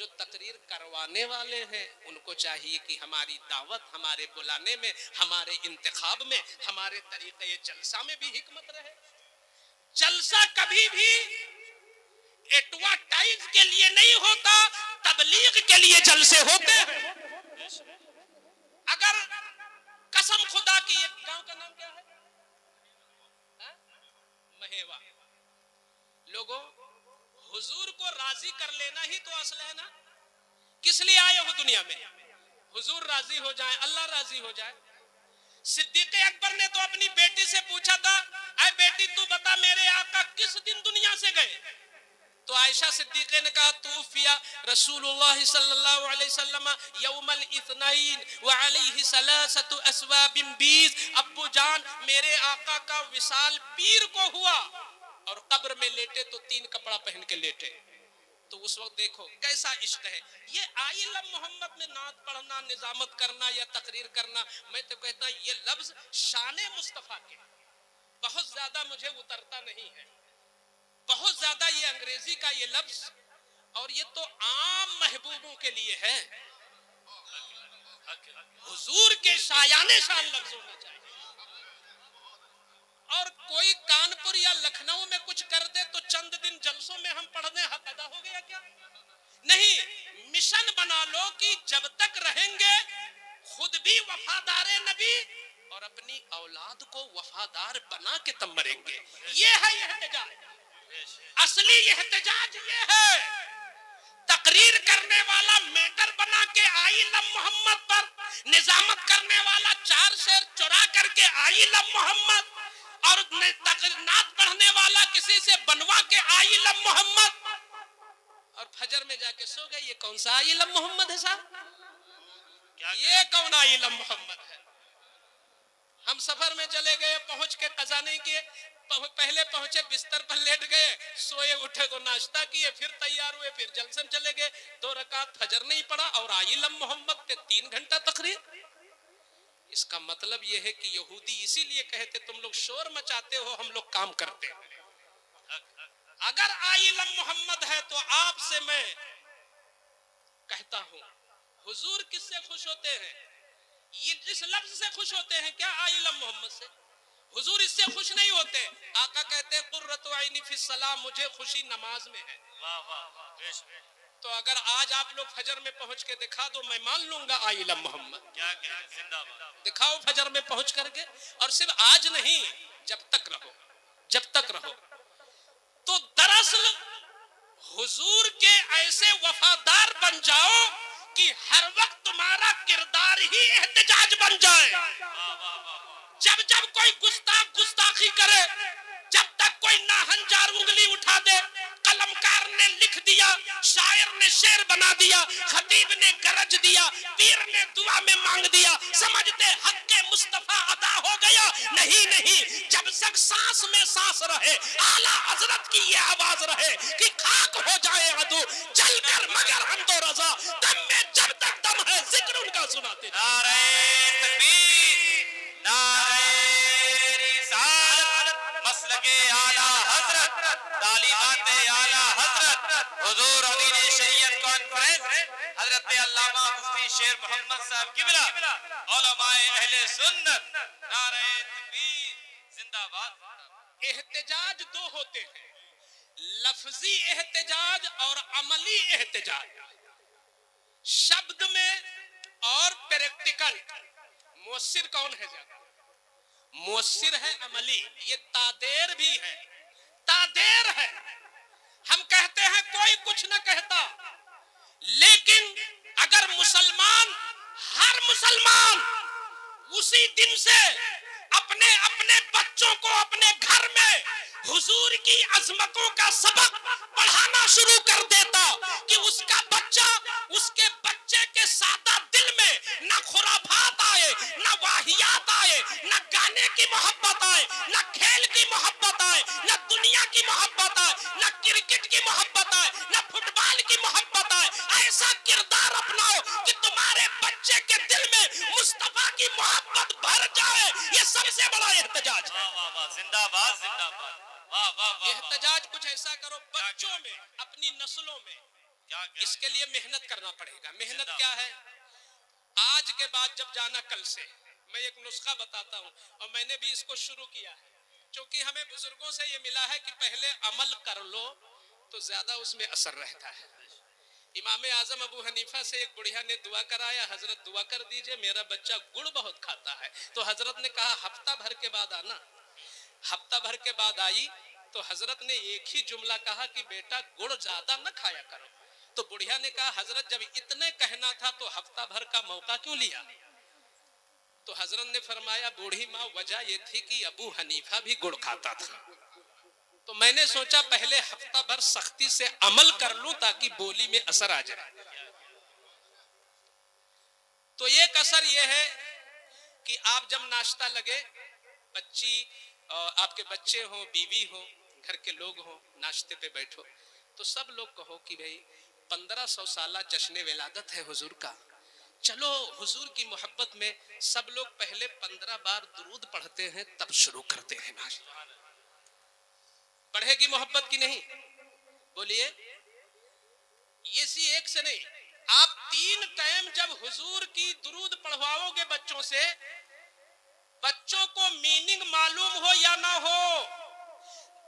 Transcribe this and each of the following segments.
جو تقریر کروانے والے ہیں ان کو چاہیے کہ ہماری دعوت، ہمارے بلانے میں، ہمارے انتخاب میں، ہمارے طریقے جلسہ میں بھی حکمت رہے. جلسہ کبھی بھی ایڈورٹائز کے لیے نہیں ہوتا، تبلیغ کے لیے جلسے ہوتے ہیں. اگر قسم خدا کی، ایک گاؤں کا نام کیا ہے؟ مہیوا. لوگوں، حضور کو راضی کر لینا ہی تو اصل ہے نا. کس لیے آئے ہو دنیا میں؟ حضور راضی ہو جائیں، اللہ راضی ہو جائے. صدیق اکبر نے تو اپنی بیٹی سے پوچھا تھا، اے بیٹی تو بتا میرے آقا کس دن دنیا سے گئے؟ تو عائشہ صدیقہ نے کہا توفیا رسول اللہ صلی اللہ علیہ وسلم یوم الاثنین وعلیہ ثلاثۃ اسواب بیض. ابو جان، میرے آقا کا وصال پیر کو ہوا اور قبر میں لیٹے تو 3 کپڑا پہن کے لیٹے. تو اس وقت دیکھو کیسا عشق ہے. یہ آئلہ محمد میں نعت پڑھنا، نظامت کرنا یا تقریر کرنا، میں تو کہتا یہ لفظ شان مصطفیٰ کے بہت زیادہ مجھے اترتا نہیں ہے. بہت زیادہ یہ انگریزی کا یہ لفظ، اور یہ تو عام محبوبوں کے لیے ہے. حضور کے شایان شان لفظ ہونا چاہیے. اور کوئی کانپور یا لکھنؤ میں کچھ کر دے تو چند دن جلسوں میں ہم پڑھنے حق ادا ہو گیا کیا؟ نہیں. مشن بنا لو کہ جب تک رہیں گے خود بھی وفادار نبی اور اپنی اولاد کو وفادار بنا کے تم مریں گے. یہ ہے احتجاج. اصلی احتجاج یہ ہے. تقریر کرنے والا میٹر بنا کے آئلہ محمد پر، نظامت کرنے والا 4 شعر چرا کر کے آئلہ محمد، اور نعت پڑھنے والا کسی سے بنوا کے آئلہ محمد، اور فجر میں جا کے سو گئے. یہ کون سا آئلہ محمد ہے صاحب؟ یہ کون آئلہ محمد ہے؟ ہم سفر میں چلے گئے، پہنچ کے قضا نہیں کیے، پہلے پہنچے بستر پر لیٹ گئے، سوئے اٹھے تو ناشتہ کیے، پھر تیار ہوئے، پھر جلسے میں چلے گئے، 2 رکعت فجر نہیں پڑھا اور آئلہ محمد کے 3 گھنٹہ تقریر. اس کا مطلب یہ ہے کہ یہودی اسی لیے کہتے تم لوگ شور مچاتے ہو، ہم لوگ کام کرتے ہیں. اگر آئلہ محمد ہے تو آپ سے میں کہتا ہوں، حضور کس سے خوش ہوتے ہیں؟ یہ جس لفظ سے خوش ہوتے ہیں، کیا آئلہ محمد سے؟ حضور اس سے خوش نہیں ہوتے. آقا کہتے ہیں قرۃ عینی فی الصلاۃ، مجھے خوشی نماز میں ہے. تو اگر آج آپ لوگ فجر میں پہنچ کے دکھا دو، میں مان لوں گا آئلہ محمد. دکھاؤ فجر میں پہنچ کر کے، اور صرف آج نہیں، جب تک رہو، جب تک رہو. تو دراصل حضور کے ایسے وفادار بن جاؤ کہ ہر وقت تمہارا کردار ہی احتجاج بن جائے. جب جب کوئی گستاخ گستاخی کرے، جب تک کوئی ناہنجار انگلی اٹھا دے، قلمکار نے لکھ دیا، شاعر نے شعر بنا دیا، خطیب نے گرج دیا، پیر نے دعا میں مانگ دیا، سمجھتے حق مصطفیٰ ادا ہو گیا. نہیں نہیں، جب تک سانس میں سانس رہے، اعلیٰ حضرت کی یہ آواز رہے کہ خاک ہو جائے عدو چل کر مگر ہم تو رضا، دم میں جب تک دم ہے ذکر ان کا سناتے. نعرہ تکبیر، نعرہ رسالت، مسلک اعلیٰ حضرت، تعلیمات اعلیٰ حضرت، حضور امین شریعت کانفرنس حضرت علامہ مفتی شیر محمد صاحب قبلہ، علماء اہل سنت. نعرہ تکبیر زندہ باد. احتجاج 2 ہوتے ہیں، لفظی احتجاج اور عملی احتجاج. شبد میں اور پریکٹیکل. مؤثر کون ہے زیادہ؟ مؤثر ہے عملی. یہ تادیر بھی ہے، تادیر ہے. ہم کہتے ہیں کوئی کچھ نہ کہتا، لیکن اگر مسلمان، ہر مسلمان اسی دن سے اپنے اپنے بچوں کو اپنے گھر میں حضور کی عظمتوں کا سبق پڑھانا شروع کر دیتا کہ اس کا بچہ، اس کے بچے کے سادہ دل میں نہ خرافات آئے، نہ واہیات آئے، نہ گانے کی محبت آئے، نہ کھیل کی محبت آئے، نہ دنیا کی محبت آئے، نہ کرکٹ کی محبت آئے، نہ فٹ بال کی محبت آئے. ایسا کردار اپناؤ کہ تمہارے بچے کے دل میں مصطفیٰ کی محبت بھر جائے. یہ سب سے بڑا احتجاج ہے. زندہ باد، زندہ باد. احتجاج کچھ ایسا کرو بچوں میں، اپنی نسلوں میں. اس کے لیے محنت کرنا پڑے گا. محنت کیا ہے؟ آج کے بعد جب جانا کل سے میں ایک نسخہ بتاتا ہوں اور میں نے بھی اس کو شروع کیا ہے چونکہ ہمیں بزرگوں سے یہ ملا ہے کہ پہلے عمل کر لو تو زیادہ اس میں اثر رہتا ہے. امام اعظم ابو حنیفہ سے ایک بڑھیا نے دعا کرایا, حضرت دعا کر دیجئے میرا بچہ گڑ بہت کھاتا ہے. تو حضرت نے کہا ہفتہ بھر کے بعد آنا. ہفتہ بھر کے بعد آئی تو حضرت نے ایک ہی جملہ کہا کہ بیٹا گڑ زیادہ نہ کھایا کرو. تو بڑھیا نے کہا حضرت جب اتنے کہنا تھا تو ہفتہ بھر کا موقع کیوں لیا؟ تو حضرت نے فرمایا بوڑھی ماں وجہ یہ تھی کہ ابو حنیفہ بھی گڑ کھاتا تھا. تو میں نے سوچا پہلے ہفتہ بھر سختی سے عمل کر لوں تاکہ بولی میں اثر آ جائے. تو ایک اثر یہ ہے کہ آپ جب ناشتہ لگے, بچی آپ کے بچے ہوں, بیوی ہوں, گھر کے لوگ ہوں, ناشتے پہ بیٹھو تو سب لوگ کہو کہ بھئی 1500 سالہ جشن ولادت ہے حضور کا, چلو حضور کی محبت میں سب لوگ پہلے 15 بار درود پڑھتے ہیں تب شروع کرتے ہیں. بڑھے گی محبت کی نہیں؟ بولیے. اسی ایک سے نہیں, آپ 3 ٹائم جب حضور کی درود پڑھواؤ گے بچوں سے, بچوں کو میننگ معلوم ہو یا نہ ہو,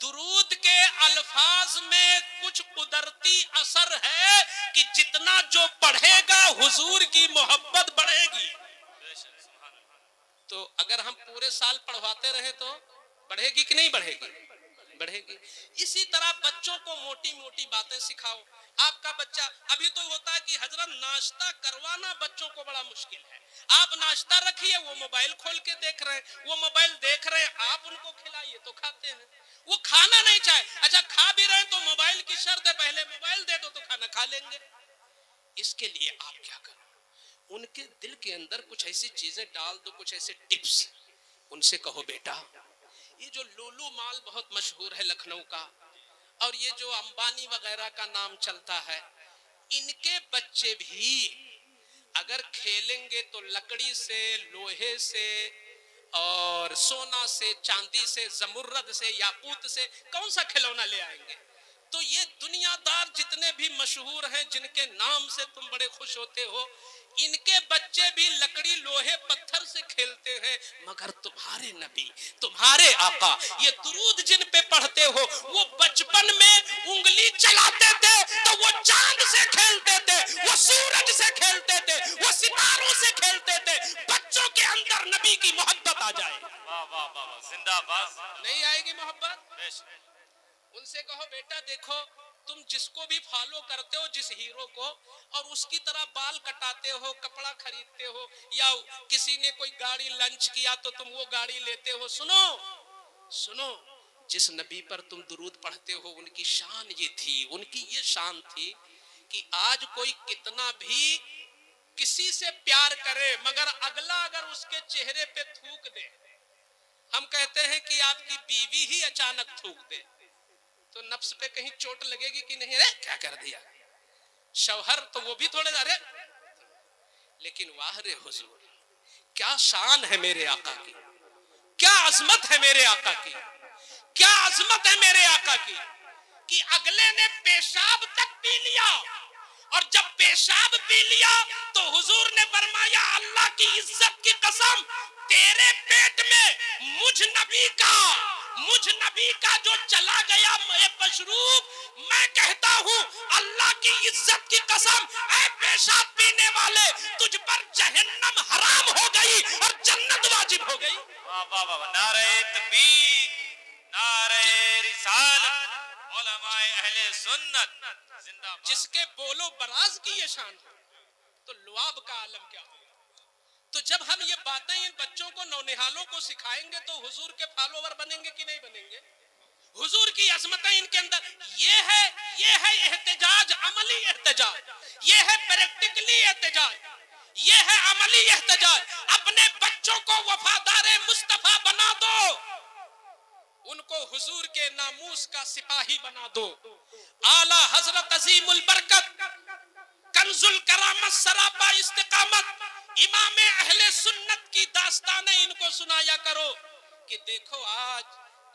درود کے الفاظ میں کچھ قدرتی اثر ہے کہ جتنا جو پڑھے گا حضور کی محبت بڑھے گی. تو اگر ہم پورے سال پڑھواتے رہے تو بڑھے گی کہ نہیں بڑھے گی؟ بڑھے گی. اسی طرح بچوں کو موٹی موٹی باتیں سکھاؤ. آپ کا بچہ ابھی تو ہوتا ہے کہ حضرت ناشتہ کروانا بچوں کو بڑا مشکل ہے. آپ ناشتہ رکھیے, وہ موبائل کھول کے دیکھ رہے ہیں, وہ موبائل دیکھ رہے ہیں, آپ ان کو کھلائیے تو کھاتے ہیں. وہ کھانا نہیں چاہے, اچھا کھا بھی رہے ہیں تو موبائل کی شرط ہے پہلے موبائل دے دو تو کھانا کھا لیں گے. اس کے لیے آپ کیا کرو, ان کے دل کے اندر کچھ ایسی چیزیں ڈال دو, کچھ ایسے ٹپس. ان سے کہو بیٹا یہ جو لولو مال بہت مشہور ہے لکھنؤ کا, اور یہ جو امبانی وغیرہ کا نام چلتا ہے, ان کے بچے بھی اگر کھیلیں گے تو لکڑی سے, لوہے سے اور سونا سے, چاندی سے, زمرد سے, یاقوت سے کون سا کھلونا لے آئیں گے؟ تو یہ دنیا دار جتنے بھی مشہور ہیں جن کے نام سے تم بڑے خوش ہوتے ہو, ان کے بچے بھی لکڑی, لوہے, پتھر سے کھیلتے ہیں. مگر تمہارے نبی, تمہارے آقا یہ درود جن پہ پڑھتے ہو وہ بچپن میں انگلی چلاتے تھے تو وہ چاند سے کھیلتے تھے, وہ سورج سے کھیلتے تھے, وہ ستاروں سے کھیلتے تھے. بچوں کے اندر نبی کی محبت آ جائے. واہ واہ واہ, زندہ باد. نہیں آئے گی محبت؟ ان سے کہو بیٹا دیکھو تم جس کو بھی فالو کرتے ہو, جس ہیرو کو, اور اس کی طرح بال کٹاتے ہو, کپڑا خریدتے ہو, یا کسی نے کوئی گاڑی لنچ کیا تو تم وہ گاڑی لیتے ہو. سنو سنو, جس نبی پر تم درود پڑھتے ہو ان کی شان یہ تھی, ان کی یہ شان تھی کہ آج کوئی کتنا بھی کسی سے پیار کرے مگر اگلا اگر اس کے چہرے پہ تھوک دے, ہم کہتے ہیں کہ آپ کی بیوی ہی اچانک تھوک دے تو نفس پہ کہیں چوٹ لگے گی کہ نہیں؟ کیا کر دیا شوہر, تو وہ بھی تھوڑے ارے. لیکن واہ رے حضور, کیا شان ہے میرے آقا کی, کیا عظمت ہے میرے آقا کی, کیا عظمت ہے میرے آقا کی کہ اگلے نے پیشاب تک پی لیا, اور جب پیشاب پی لیا تو حضور نے فرمایا اللہ کی عزت کی قسم تیرے پیٹ میں مجھ نبی کا جو چلا گیا مشروب, میں کہتا ہوں اللہ کی عزت کی قسم اے پیشاب پینے والے تجھ پر جہنم حرام ہو گئی اور جنت واجب ہو گئی. واہ واہ واہ, نعرہ تکبیر, نعرہ رسالت, علماء اہل سنت زندہ باد. جس کے بولو براز کی یہ شان ہے تو لعاب کا عالم کیا ہوگا. تو جب ہم یہ باتیں ان بچوں کو, نونہالوں کو سکھائیں گے تو حضور کے فالوور بنیں گے کہ نہیں بنیں گے؟ حضور کی عظمتیں ان کے اندر, یہ ہے احتجاج, عملی احتجاج, یہ ہے پریکٹیکلی احتجاج, یہ ہے عملی احتجاج. اپنے بچوں کو وفادار مصطفیٰ بنا دو, ان کو حضور کے ناموس کا سپاہی بنا دو. اعلی حضرت عظیم البرکت کنز الکرامت سراپا استقامت امام اہل سنت کی داستانیں ان کو سنایا کرو کہ دیکھو آج